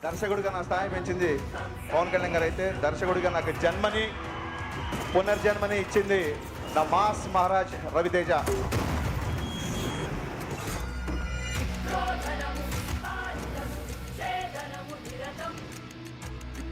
దర్శకుడిగా నా స్థాయి పెంచింది పవన్ కళ్యాణ్ గారు అయితే, దర్శకుడిగా నాకు జన్మని పునర్జన్మని ఇచ్చింది నా మాస్ మహారాజ్ రవితేజ.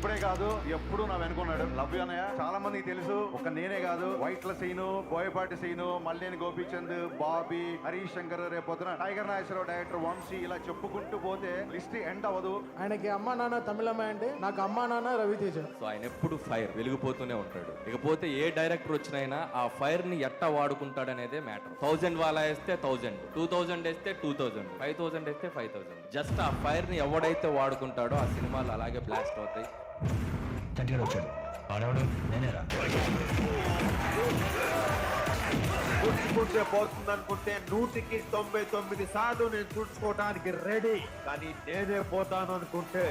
ఇప్పుడే కాదు ఎప్పుడు నా వెనుకున్నాడు. లవ్ యూ అన్నయ్య. చాలా మందికి తెలుసు, ఒక నేనే కాదు, వైట్ల సీను, బోయపాటి సీను, మల్లేని గోపీచంద్, బాబీ, హరీష్ శంకర్, రేపొద్దున టైగర్ నాగేశ్వరరావు, డైరెక్టర్ వంశీ, ఇలా చెప్పుకుంటూ పోతే లిస్ట్ ఎండ్ అవ్వదు. ఆయనకి అమ్మా నాన్న తమిళమ్మాయి అంటే నాకు అమ్మా నాన్న రవితేజ. సో ఆయన ఎప్పుడు ఫైర్ వెలిగిపోతూనే ఉంటాడు. ఇకపోతే ఏ డైరెక్టర్ వచ్చినైనా ఆ ఫైర్ ని ఎట్టా వాడుకుంటాడు అనేదే మ్యాటర్. 1000 వాలా వేస్తే 1000, 2000 వేస్తే 2000, 5000 వేస్తే 5000. జస్ట్ ఆ ఫైర్ ని ఎవడైతే వాడుకుంటాడో ఆ సినిమాలు అలాగే బ్లాస్ట్ అవుతాయి. చంటిగాడు వచ్చాడు. ఆడవాడు నేనేరా. తుడుచుకుంటే పోతుందనుకుంటే 100కి 99 సార్లు నేను తుడుచుకోవడానికి రెడీ. కానీ నేనే పోతాను అనుకుంటే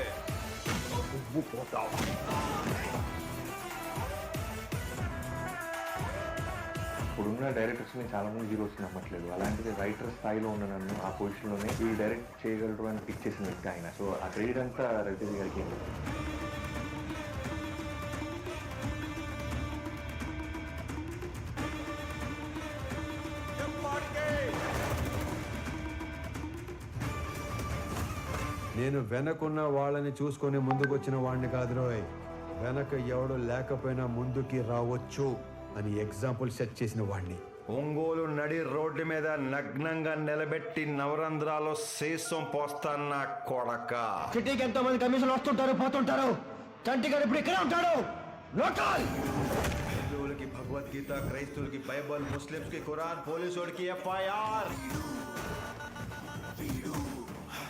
నువ్వు పోతావు. ఇప్పుడున్న డైరెక్టర్స్ ని చాలా మంది హీరోస్ నమ్మట్లేదు. అలాంటిది రైటర్ స్థాయిలో ఉన్న నన్ను ఆ పొజిషన్ లోనే ఈ డైరెక్ట్ చేయగలరు అని పిక్ చేసిన వ్యక్తి ఆయన. సో ఆ క్రెడిట్ అంతా రవితేజ గారికి ఏం లేదు. నేను వెనకున్న వాళ్ళని చూసుకొని ముందుకొచ్చిన వాడిని కాదు రోయ్. వెనక ఎవడు లేకపోయినా ముందుకి రావచ్చు అని ఎగ్జాంపుల్ సెట్ చేసిన వాడిని. ఒంగోలు నడి రోడ్డు మీద నగ్నంగా నిలబెట్టి నవరంధ్రాలో శేషం పోస్తాన్న కొడక. సిటీకి ఎంతో మంది కమిషన్లు వస్తుంటారు పోతుంటారు. చంటిగాడు ఇప్పుడు ఇక్కడే ఉంటాడు. లోకల్ హిందువులకి భగవద్గీత, క్రైస్తవులకి బైబల్, ముస్లింస్ కి ఖురాన్, పోలీసుడికి FIR.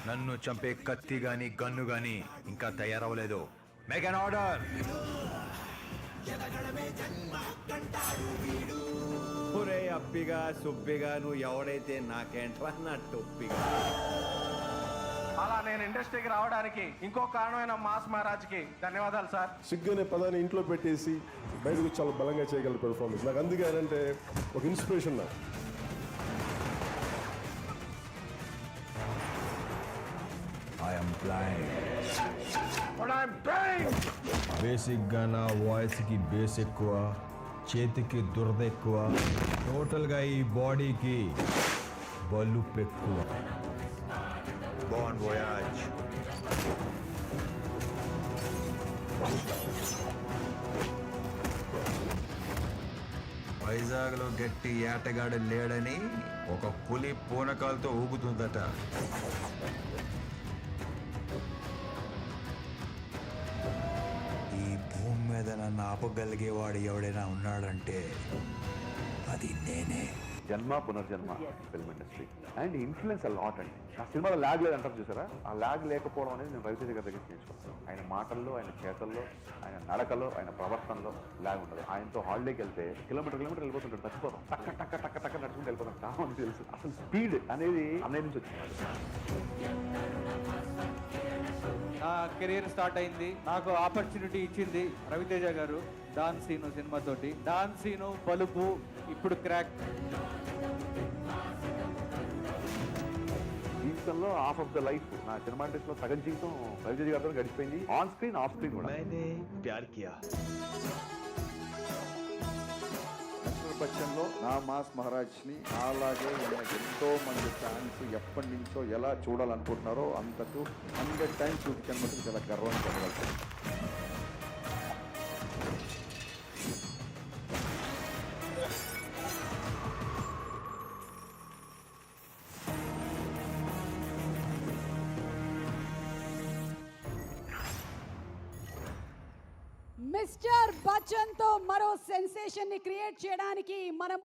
నన్ను చంపే కత్తి గాని గన్ను గాని ఇంకా తయారవలేదు. Make an order. ఒరే అప్పిగా సుబ్బిగా నువ్వు ఎవడైతే నాకేంట్రా నా టొప్పిగా. అలా నేను ఇండస్ట్రీకి రావడానికి ఇంకో కారణమైన మాస్ మహారాజ్కి ధన్యవాదాలు సార్. సిగ్గు అనే పదాన్ని ఇంట్లో పెట్టేసి బయటకు చాలా బలంగా చేయగల పెర్ఫార్మెన్స్ నాకు. అందుకే అంటే ఒక ఇన్స్పిరేషన్ నాకు. బేసిక్గా నా వాయిస్కి బేస్ ఎక్కువ, చేతికి దురద ఎక్కువ, టోటల్గా ఈ బాడీకి బలుపు ఎక్కువ. బోన్ వోయాజ్. వైజాగ్లో గట్టి ఏటగాడు లేడని ఒక పులి పూనకాలతో ఊగుతుందట. ఈ భూమి మీద నన్ను ఆపగలిగేవాడు ఎవడైనా ఉన్నాడంటే అది నేనే. జన్మ పునర్జన్మ film industry and influence lot అండి. ఆ సినిమాలో ల్యాగ్ లేదు అంటారు చూసారా, ఆ ల్యాగ్ లేకపోవడం అనేది నేను రవితేజ గారి దగ్గర నేర్చుకున్నాను. ఆయన మాటల్లో, ఆయన చేతల్లో, ఆయన నడకలో, ఆయన ప్రవర్తనలో ల్యాగ్ ఉండదు. ఆయనతో హాలిడేకి వెళ్తే కిలోమీటర్ వెళ్ళిపోతుంటాడు, చచ్చిపోతాం. టక్క టక్క టక్క టక్క నడుచుకుంటూ వెళ్ళిపోతాం. చాలా మంది తెలుసు అసలు స్పీడ్ అనేది అన్నయ్య నుంచి వచ్చింది. నా కెరీర్ స్టార్ట్ అయింది, నాకు ఆపర్చునిటీ ఇచ్చింది రవితేజ గారు. డాన్ సీను సినిమాతోటి, డాన్ సీను, బలుపు, ఇప్పుడు క్రాక్. జీవితంలో హాఫ్ ఆఫ్ ద లైఫ్, నా సినిమా ఇండస్ట్రీలో సగం జీవితం రవితేజ గారితో గడిచిపోయింది. ఆన్ స్క్రీన్, ఆఫ్ స్క్రీన్ కూడా. ప్యార్ కియా. నేపథ్యంలో నా మాస్ మహారాజ్ని అలాగే ఈయనకి ఎంతో మంది ఫ్యాన్స్ ఎప్పటి నుంచో ఎలా చూడాలనుకుంటున్నారో అంతకు 100 టైమ్స్ చూపించినందుకు చాలా గర్వంగా చెప్పగలుగుతాను. మిస్టర్ బచ్చన్ తో మరో సెన్సేషన్ ని క్రియేట్ చేయడానికి మనం